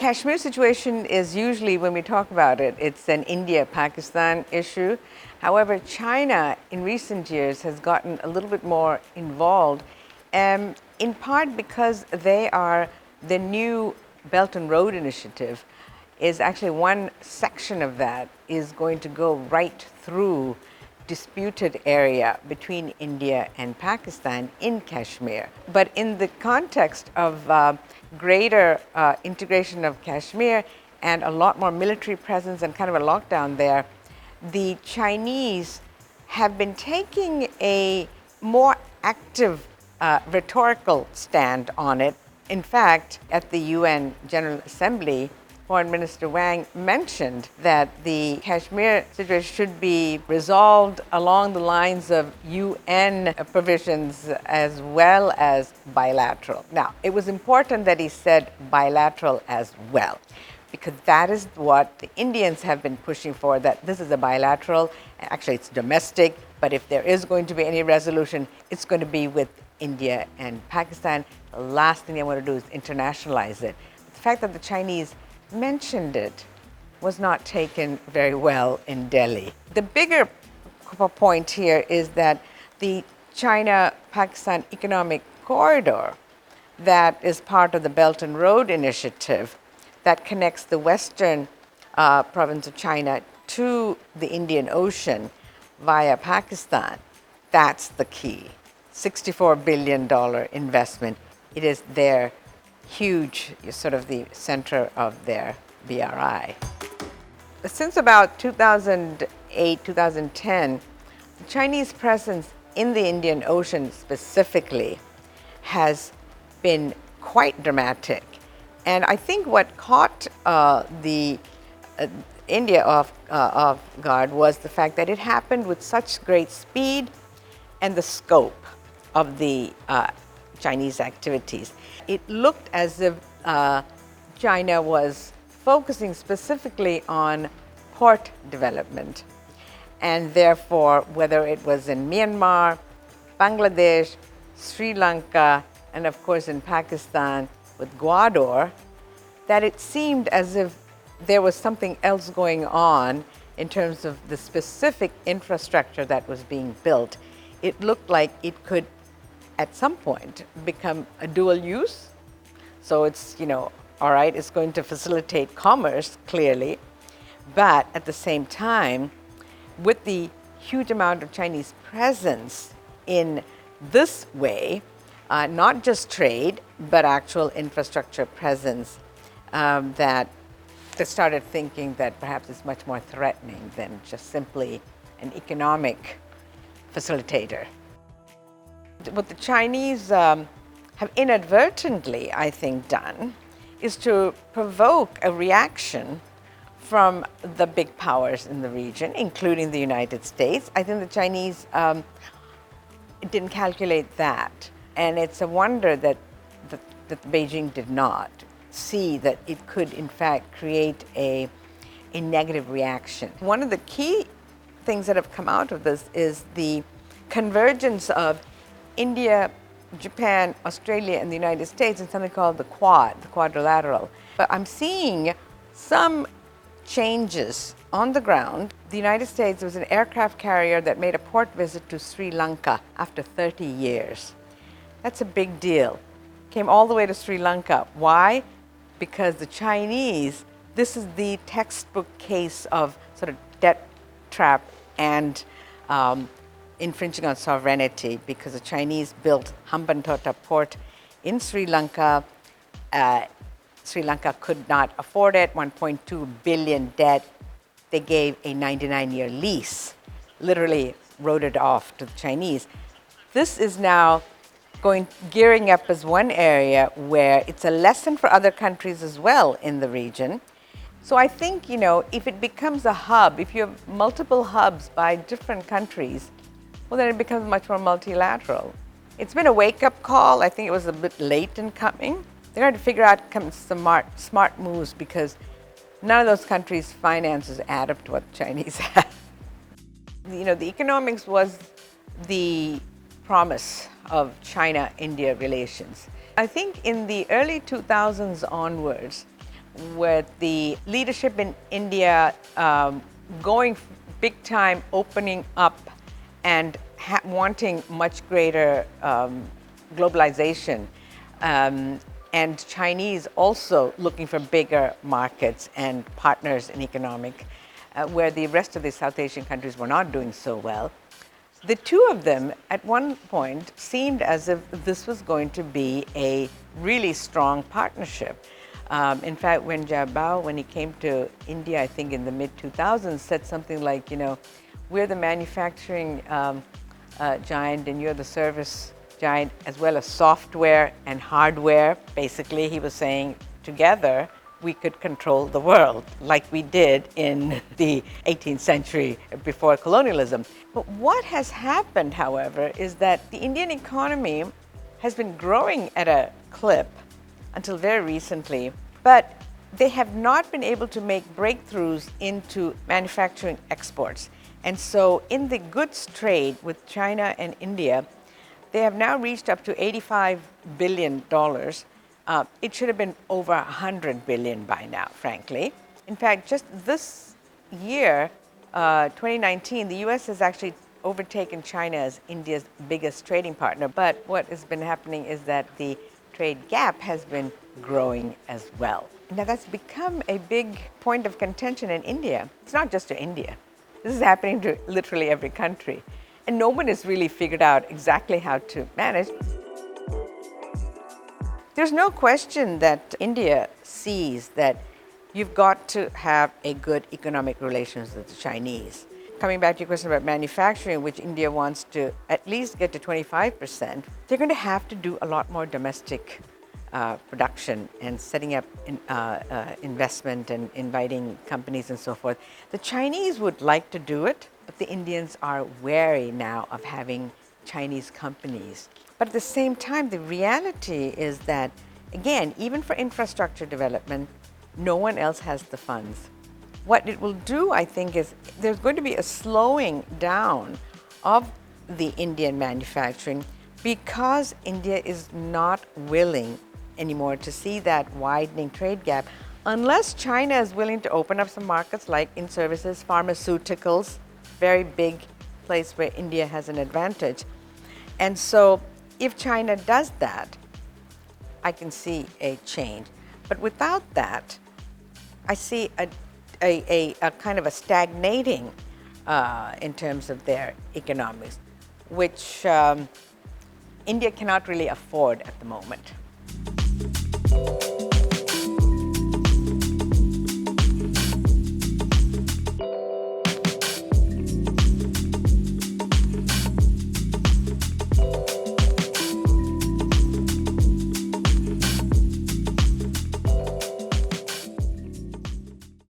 Kashmir situation is usually, when we talk about it, it's an India-Pakistan issue. However, China in recent years has gotten a little bit more involved, in part because the new Belt and Road Initiative is actually one section of that is going to go right through disputed area between India and Pakistan in Kashmir. But in the context of greater integration of Kashmir and a lot more military presence and kind of a lockdown there, the Chinese have been taking a more active rhetorical stand on it. In fact, at the UN General Assembly, Foreign Minister Wang mentioned that the Kashmir situation should be resolved along the lines of UN provisions as well as bilateral. Now, it was important that he said bilateral as well, because that is what the Indians have been pushing for, that this is a bilateral. Actually, it's domestic, but if there is going to be any resolution, it's going to be with India and Pakistan. The last thing they want to do is internationalize it. The fact that the Chinese mentioned it was not taken very well in Delhi. The bigger point here is that the China-Pakistan Economic Corridor that is part of the Belt and Road Initiative that connects the western province of China to the Indian Ocean via Pakistan, that's the key. $64 billion investment. It is their huge, sort of the center of their BRI. Since about 2008, 2010, the Chinese presence in the Indian Ocean specifically has been quite dramatic. And I think what caught the India off guard was the fact that it happened with such great speed and the scope of the Chinese activities. It looked as if China was focusing specifically on port development, and therefore, whether it was in Myanmar, Bangladesh, Sri Lanka, and of course in Pakistan with Gwadar, that it seemed as if there was something else going on in terms of the specific infrastructure that was being built. It looked like it could, at some point, become a dual use. So it's, all right, it's going to facilitate commerce, clearly, but at the same time, with the huge amount of Chinese presence in this way, not just trade, but actual infrastructure presence, that they started thinking that perhaps it's much more threatening than just simply an economic facilitator. What the Chinese have inadvertently, I think, done is to provoke a reaction from the big powers in the region, including the United States. I think the Chinese didn't calculate that. And it's a wonder that Beijing did not see that it could, in fact, create a negative reaction. One of the key things that have come out of this is the convergence of India, Japan, Australia, and the United States in something called the Quad, the quadrilateral. But I'm seeing some changes on the ground. The United States, there was an aircraft carrier that made a port visit to Sri Lanka after 30 years. That's a big deal. Came all the way to Sri Lanka. Why? Because the Chinese, this is the textbook case of sort of debt trap and infringing on sovereignty, because the Chinese built Hambantota port in Sri Lanka. Sri Lanka could not afford it, 1.2 billion debt. They gave a 99-year lease, literally wrote it off to the Chinese. This is now gearing up as one area where it's a lesson for other countries as well in the region. So I think, if it becomes a hub, if you have multiple hubs by different countries, well, then it becomes much more multilateral. It's been a wake-up call. I think it was a bit late in coming. They're going to figure out some smart moves, because none of those countries' finances add up to what the Chinese have. The economics was the promise of China-India relations. I think in the early 2000s onwards, with the leadership in India going big time, opening up and wanting much greater globalization, and Chinese also looking for bigger markets and partners in economic, where the rest of the South Asian countries were not doing so well. The two of them at one point seemed as if this was going to be a really strong partnership. In fact, when Jiabao, when he came to India, I think in the mid-2000s, said something like, we're the manufacturing giant and you're the service giant, as well as software and hardware. Basically, he was saying together we could control the world like we did in the 18th century before colonialism. But what has happened, however, is that the Indian economy has been growing at a clip until very recently, but they have not been able to make breakthroughs into manufacturing exports. And so in the goods trade with China and India, they have now reached up to $85 billion. It should have been over $100 billion by now, frankly. In fact, just this year, 2019, the US has actually overtaken China as India's biggest trading partner. But what has been happening is that the trade gap has been growing as well. Now, that's become a big point of contention in India. It's not just to India. This is happening to literally every country. And no one has really figured out exactly how to manage. There's no question that India sees that you've got to have a good economic relations with the Chinese. Coming back to your question about manufacturing, which India wants to at least get to 25%, they're going to have to do a lot more domestic production and setting up investment and inviting companies and so forth. The Chinese would like to do it, but the Indians are wary now of having Chinese companies. But at the same time, the reality is that, again, even for infrastructure development, no one else has the funds. What it will do, I think, is there's going to be a slowing down of the Indian manufacturing because India is not willing anymore to see that widening trade gap unless China is willing to open up some markets like in services, pharmaceuticals, very big place where India has an advantage. And so if China does that, I can see a change. But without that, I see a kind of a stagnating in terms of their economics, which India cannot really afford at the moment.